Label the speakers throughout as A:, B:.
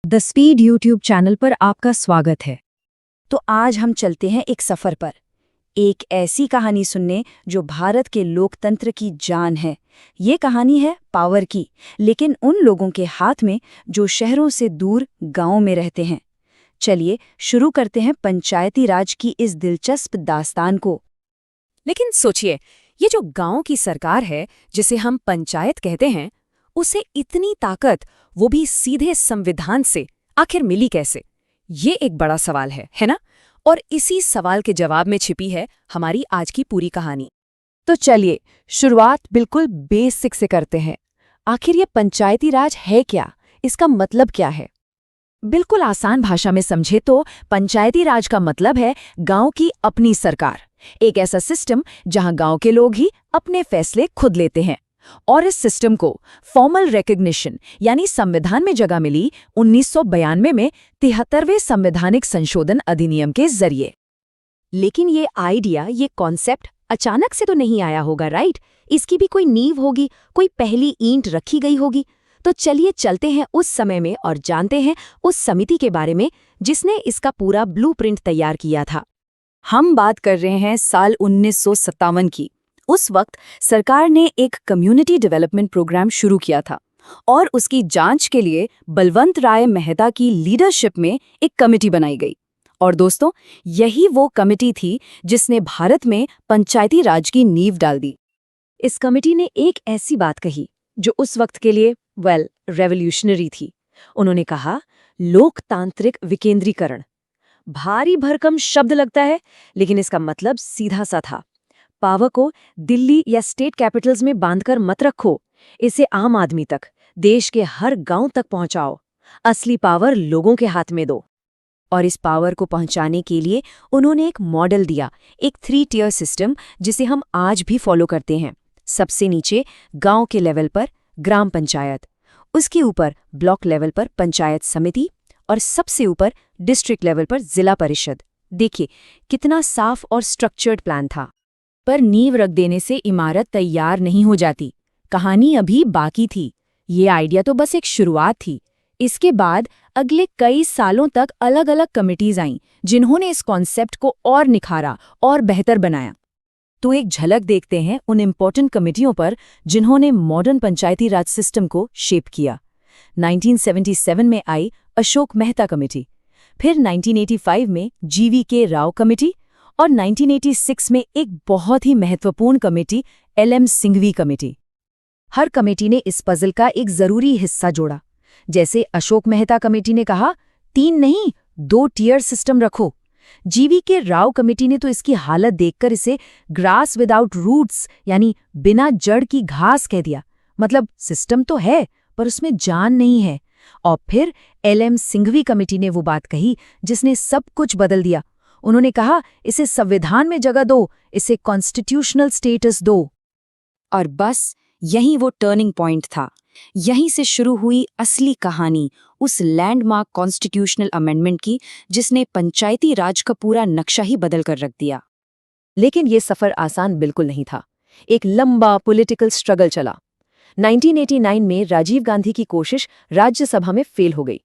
A: The speed YouTube channel पर आपका स्वागत है। तो आज हम चलते हैं एक सफर पर, एक ऐसी कहानी सुनने जो भारत के लोकतंत्र की जान है। ये कहानी है पावर की, लेकिन उन लोगों के हाथ में जो शहरों से दूर गांवों में रहते हैं। चलिए शुरू करते हैं पंचायती राज की इस दिलचस्प दास्तान को।
B: लेकिन सोचिए, ये जो गांव की सरकार है जिसे हम पंचायत कहते हैं, उसे इतनी ताकत, वो भी सीधे संविधान से, आखिर मिली कैसे? ये एक बड़ा सवाल है ना? और इसी सवाल के जवाब में छिपी है हमारी आज की पूरी कहानी।
A: तो चलिए शुरुआत बिल्कुल बेसिक से करते हैं। आखिर ये पंचायती राज है क्या? इसका मतलब क्या है? बिल्कुल आसान भाषा में समझे तो पंचायती राज का मतलब है गांव की अपनी सरकार, एक ऐसा सिस्टम जहां गांव के लोग ही अपने फैसले खुद लेते हैं। और इस सिस्टम को फॉर्मल रिकॉग्निशन यानी संविधान में जगह मिली 1992 में 73वें संवैधानिक संशोधन अधिनियम के जरिए। लेकिन ये आइडिया, ये कॉन्सेप्ट अचानक से तो नहीं आया होगा, राइट? इसकी भी कोई नींव होगी, कोई पहली ईंट रखी गई होगी। तो चलिए चलते हैं उस समय में और जानते हैं उस समिति के बारे में जिसने इसका पूरा ब्लूप्रिंट तैयार किया था। हम बात कर रहे हैं साल 1957 की। उस वक्त सरकार ने एक कम्युनिटी डेवलपमेंट प्रोग्राम शुरू किया था और उसकी जांच के लिए बलवंत राय मेहता की लीडरशिप में एक कमेटी बनाई गई। और दोस्तों, यही वो कमेटी थी जिसने भारत में पंचायती राज की नींव डाल दी। इस कमेटी ने एक ऐसी बात कही जो उस वक्त के लिए रेवोल्यूशनरी थी। उन्होंने कहा, लोकतांत्रिक विकेंद्रीकरण। भारी भरकम शब्द लगता है, लेकिन इसका मतलब सीधा सा था। पावर को दिल्ली या स्टेट कैपिटल्स में बांधकर मत रखो, इसे आम आदमी तक, देश के हर गांव तक पहुंचाओ। असली पावर लोगों के हाथ में दो। और इस पावर को पहुंचाने के लिए उन्होंने एक मॉडल दिया, एक 3 टियर सिस्टम जिसे हम आज भी फॉलो करते हैं। सबसे नीचे गांव के लेवल पर ग्राम पंचायत, उसके ऊपर ब्लॉक लेवल पर पंचायत समिति और सबसे ऊपर डिस्ट्रिक्ट लेवल पर जिला परिषद। देखिए कितना साफ और स्ट्रक्चर्ड प्लान था। पर नींव रख देने से इमारत तैयार नहीं हो जाती, कहानी अभी बाकी थी। ये आइडिया तो बस एक शुरुआत थी। इसके बाद अगले कई सालों तक अलग अलग कमिटीज आईं जिन्होंने इस कॉन्सेप्ट को और निखारा और बेहतर बनाया। तो एक झलक देखते हैं उन इम्पोर्टेंट कमिटियों पर जिन्होंने मॉडर्न पंचायती राज सिस्टम को शेप किया। 1977 में आई अशोक मेहता कमेटी, फिर 1985 में GVK राव कमेटी और 1986 में एक बहुत ही महत्वपूर्ण कमेटी LM सिंघवी कमेटी। हर कमेटी ने इस पजल का एक जरूरी हिस्सा जोड़ा। जैसे अशोक मेहता कमेटी ने कहा, 3 नहीं 2 टियर सिस्टम रखो। GVK राव कमेटी ने तो इसकी हालत देखकर इसे ग्रास विदाउट रूट्स यानी बिना जड़ की घास कह दिया। मतलब सिस्टम तो है पर उसमें जान नहीं है। और फिर LM सिंघवी कमेटी ने वो बात कही जिसने सब कुछ बदल दिया। उन्होंने कहा, इसे संविधान में जगह दो, इसे कॉन्स्टिट्यूशनल स्टेटस दो। और बस यही वो टर्निंग पॉइंट था। यहीं से शुरू हुई असली कहानी, उस लैंडमार्क कॉन्स्टिट्यूशनल अमेंडमेंट की जिसने पंचायती राज का पूरा नक्शा ही बदल कर रख दिया। लेकिन ये सफर आसान बिल्कुल नहीं था। एक लंबा पॉलिटिकल स्ट्रगल चला। 1989 में राजीव गांधी की कोशिश राज्यसभा में फेल हो गई।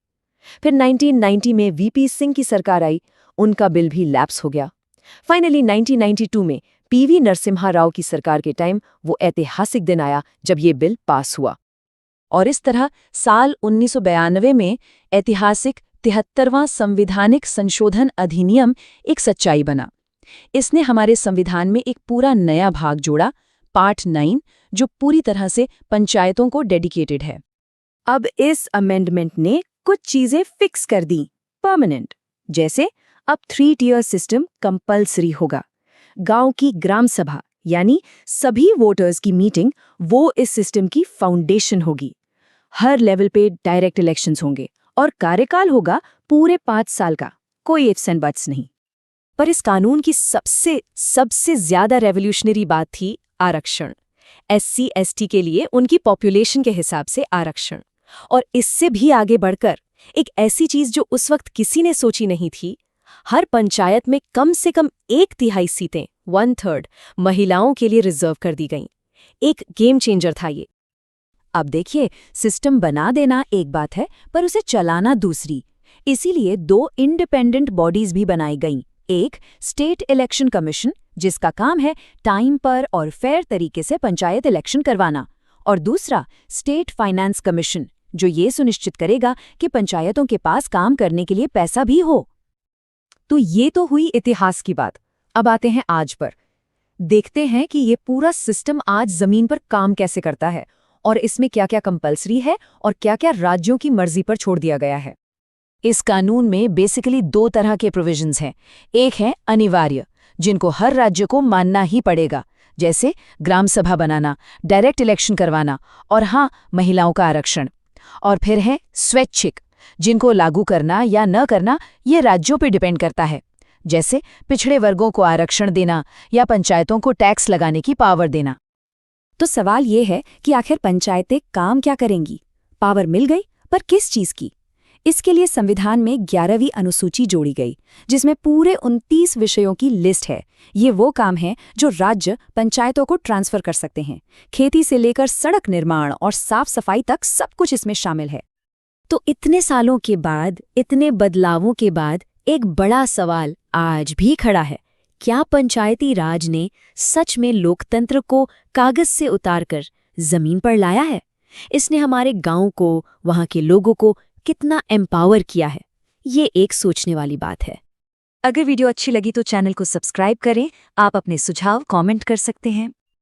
A: फिर 1990 में VP सिंह की सरकार आई, उनका बिल भी लैप्स हो गया। फाइनली 1992 में PV नरसिम्हा राव की सरकार के टाइम वो ऐतिहासिक दिन आया जब ये बिल पास हुआ। और इस तरह साल 1992 में ऐतिहासिक 73वां संवैधानिक संशोधन अधिनियम एक सच्चाई बना। इसने हमारे संविधान में एक पूरा नया भाग जोड़ा, पार्ट 9, जो पूरी तरह से पंचायतों को डेडिकेटेड है। अब इस अमेंडमेंट ने कुछ चीजें फिक्स कर दी, परमानेंट। जैसे अब 3 टियर सिस्टम कंपल्सरी होगा। गांव की ग्राम सभा यानी सभी वोटर्स की मीटिंग, वो इस सिस्टम की फाउंडेशन होगी। हर लेवल पे डायरेक्ट इलेक्शंस होंगे और कार्यकाल होगा पूरे 5 साल का, कोई इफ्स एंड बट्स नहीं। पर इस कानून की सबसे ज्यादा रेवोल्यूशनरी बात थी आरक्षण। SC ST के लिए उनकी पॉपुलेशन के हिसाब से आरक्षण। और इससे भी आगे बढ़कर एक ऐसी चीज जो उस वक्त किसी ने सोची नहीं थी, हर पंचायत में कम से कम 1/3 सीटें, 1/3 महिलाओं के लिए रिजर्व कर दी गईं। एक गेम चेंजर था ये। अब देखिए, सिस्टम बना देना एक बात है, पर उसे चलाना दूसरी। इसीलिए 2 इंडिपेंडेंट बॉडीज भी बनाई गईं। एक स्टेट इलेक्शन कमीशन, जिसका काम है टाइम पर और फेयर तरीके से पंचायत इलेक्शन करवाना, और दूसरा स्टेट फाइनेंस कमीशन, जो ये सुनिश्चित करेगा कि पंचायतों के पास काम करने के लिए पैसा भी हो।
B: तो ये तो हुई इतिहास की बात। अब आते हैं आज पर। देखते हैं कि ये पूरा सिस्टम आज जमीन पर काम कैसे करता है और इसमें क्या-क्या कंपल्सरी है और क्या-क्या राज्यों की मर्जी पर छोड़ दिया गया है।
A: इस कानून में बेसिकली 2 तरह के प्रोविजंस हैं। एक है अनिवार्य, जिनको हर राज्य को मानना ही पड़ेगा, जैसे ग्राम सभा बनाना, डायरेक्ट इलेक्शन करवाना और हाँ, महिलाओं का आरक्षण। और फिर है स्वैच्छिक, जिनको लागू करना या न करना ये राज्यों पर डिपेंड करता है, जैसे पिछड़े वर्गों को आरक्षण देना या पंचायतों को टैक्स लगाने की पावर देना।
B: तो सवाल ये है कि आखिर पंचायतें काम क्या करेंगी? पावर मिल गई, पर किस चीज की? इसके लिए संविधान में 11वीं अनुसूची जोड़ी गई, जिसमें पूरे 29 विषयों की लिस्ट है। ये वो काम है जो राज्य पंचायतों को ट्रांसफर कर सकते हैं। खेती से लेकर सड़क निर्माण और साफ सफाई तक सब कुछ इसमें शामिल है।
A: तो इतने सालों के बाद, इतने बदलावों के बाद एक बड़ा सवाल आज भी खड़ा है। क्या पंचायती राज ने सच में लोकतंत्र को कागज से उतारकर जमीन पर लाया है? इसने हमारे गांव को, वहां के लोगों को कितना एम्पावर किया है? ये एक सोचने वाली बात है।
B: अगर वीडियो अच्छी लगी तो चैनल को सब्सक्राइब करें। आप अपने सुझाव कमेंट कर सकते हैं।